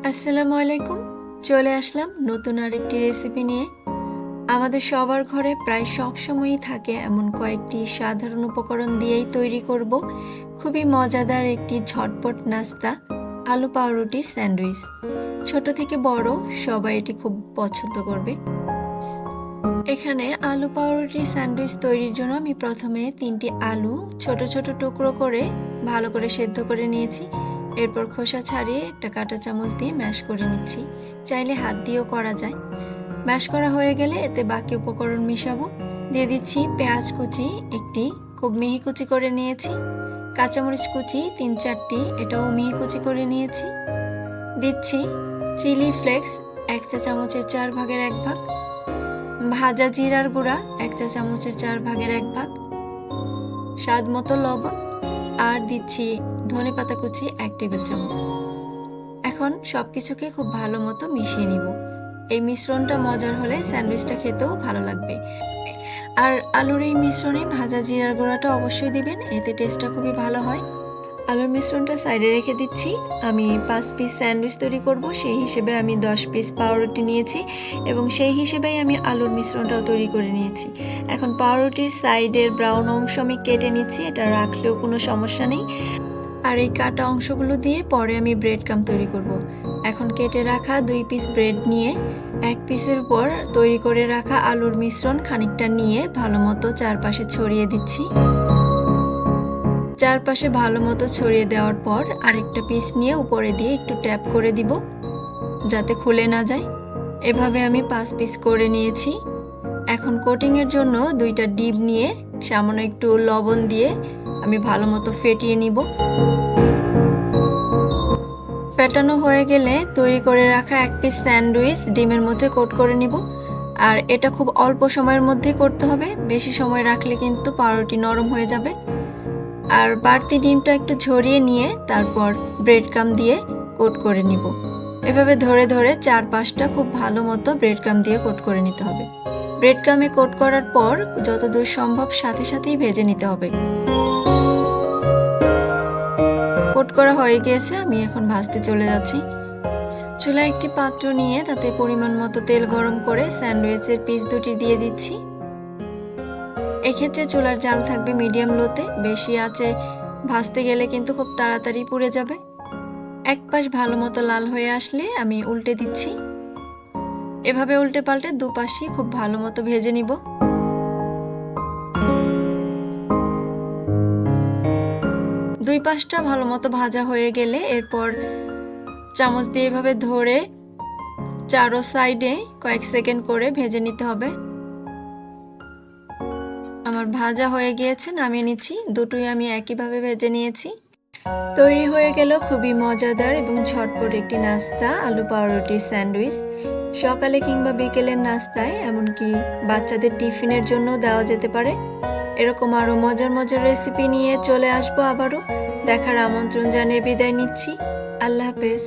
আসসালামু আলাইকুম। চলে আসলাম নতুন আরেকটি রেসিপি নিয়ে। আমাদের সবার ঘরে প্রায় সব সময়ই থাকে এমন কয়েকটি সাধারণ উপকরণ দিয়েই তৈরি করব খুবই মজাদার একটি ঝটপট নাস্তা, আলু পাউরুটি স্যান্ডউইচ। ছোট থেকে বড় সবাই এটি খুব পছন্দ করবে। এখানে আলু পাউরুটি স্যান্ডউইচ তৈরির জন্য আমি প্রথমে 3টি আলু ছোট ছোট টুকরো করে ভালো করে সেদ্ধ করে নিয়েছি। এরপর খোসা ছাড়িয়ে একটা কাঁটা চামচ দিয়ে ম্যাশ করে নিচ্ছি। চাইলে হাত দিয়েও করা যায়। ম্যাশ করা হয়ে গেলে এতে বাকি উপকরণ মিশাবো। দিয়ে দিচ্ছি পেঁয়াজ কুচি একটি, খুব মিহি কুচি করে নিয়েছি। কাঁচামরিচ কুচি 3-4টি, এটাও মিহি কুচি করে নিয়েছি। দিচ্ছি চিলি ফ্লেক্স 1 চা চামচের 4 ভাগের 1 ভাগ, ভাজা জিরার গুঁড়া 1 চা চামচের 4 ভাগের 1 ভাগ, স্বাদ মতো লবণ, আর দিচ্ছি ধনেপাতা কুচি 1 টেবিল চামচ। এখন সবকিছুকে খুব ভালো মতো মিশিয়ে নিব। এই মিশ্রণটা মজার হলে স্যান্ডউইচটা খেতেও ভালো লাগবে। আর আলুর এই মিশ্রণে ভাজা জিরার গুঁড়াটা অবশ্যই দিবেন, এতে টেস্টটা খুবই ভালো হয়। আলুর মিশ্রণটা সাইডে রেখে দিচ্ছি। আমি 5 পিস স্যান্ডউইচ তৈরি করব, সেই হিসেবে আমি 10 পিস পাউরুটি নিয়েছি এবং সেই হিসেবেই আমি আলুর মিশ্রণটাও তৈরি করে নিয়েছি। এখন পাউরুটির সাইডের ব্রাউন অংশ আমি কেটে নিচ্ছি, এটা রাখলেও কোনো সমস্যা নেই। আর এই কাটা অংশগুলো দিয়ে পরে আমি ব্রেড ক্রাম্ব তৈরি করব। এখন কেটে রাখা 2 পিস ব্রেড নিয়ে 1 পিসের উপর তৈরি করে রাখা আলুর মিশ্রণ খানিকটা নিয়ে ভালো মতো চারপাশে ছড়িয়ে দিচ্ছি। চারপাশে ভালো মতো ছড়িয়ে দেওয়ার পর আরেকটা পিস নিয়ে উপরে দিয়ে একটু ট্যাপ করে দিব যাতে খুলে না যায়। এভাবে আমি 5 পিস করে নিয়েছি। এখন কোটিংয়ের জন্য 2টা ডিম নিয়ে সামান্য একটু লবণ দিয়ে আমি ভালো মতো ফেটিয়ে নিব। ফেটানো হয়ে গেলে তৈরি করে রাখা 1 পিস স্যান্ডউইচ ডিমের মধ্যে কোট করে নিব। আর এটা খুব অল্প সময়ের মধ্যে করতে হবে, বেশি সময় রাখলে কিন্তু পাউরুটি নরম হয়ে যাবে। আর বাড়তি ডিমটা একটু ঝরিয়ে নিয়ে তারপর ব্রেড ক্রাম্ব দিয়ে কোট করে নিব। এভাবে ধরে ধরে 4-5টা খুব ভালো মতো ব্রেড ক্রাম্ব দিয়ে কোট করে নিতে হবে। ব্রেড ক্রাম্বে কোট করার পর যতদূর সম্ভব সাথে সাথেই ভেজে নিতে হবে। কোট করা হয়ে গিয়েছে, আমি এখন ভাজতে চলে যাচ্ছি। চুলায় একটি পাত্র নিয়ে তাতে পরিমাণ মতো তেল গরম করে স্যান্ডউইচের পিস দুটি দিয়ে দিচ্ছি। এক্ষেত্রে চুলার জাল থাকবে মিডিয়াম লোতে, বেশি আঁচে ভাজতে গেলে কিন্তু খুব তাড়াতাড়ি পুড়ে যাবে। এক পাশ ভালো মতো লাল হয়ে আসলে আমি উল্টে দিচ্ছি। এভাবে উল্টে পাল্টে দুপাশই খুব ভালো মতো ভেজে নিব। দুই পাশটা ভালো মতো ভাজা হয়ে গেলে এরপর চামচ দিয়ে এভাবে ধরে চারো সাইডে কয়েক সেকেন্ড করে ভেজে নিতে হবে। আমার ভাজা হয়ে গিয়েছে, নামিয়ে নিচ্ছি। দুটোই আমি একইভাবে ভেজে নিয়েছি। তৈরি হয়ে গেল খুবই মজাদার এবং ঝটপট একটি নাস্তা, আলু পাউরুটির স্যান্ডউইচ। সকালে কিংবা বিকেলের নাস্তায়, এমনকি বাচ্চাদের টিফিনের জন্য দেওয়া যেতে পারে। এরকম আরও মজার মজার রেসিপি নিয়ে চলে আসবো আবারও। দেখার আমন্ত্রণ জানিয়ে বিদায় নিচ্ছি। আল্লাহ হাফেজ।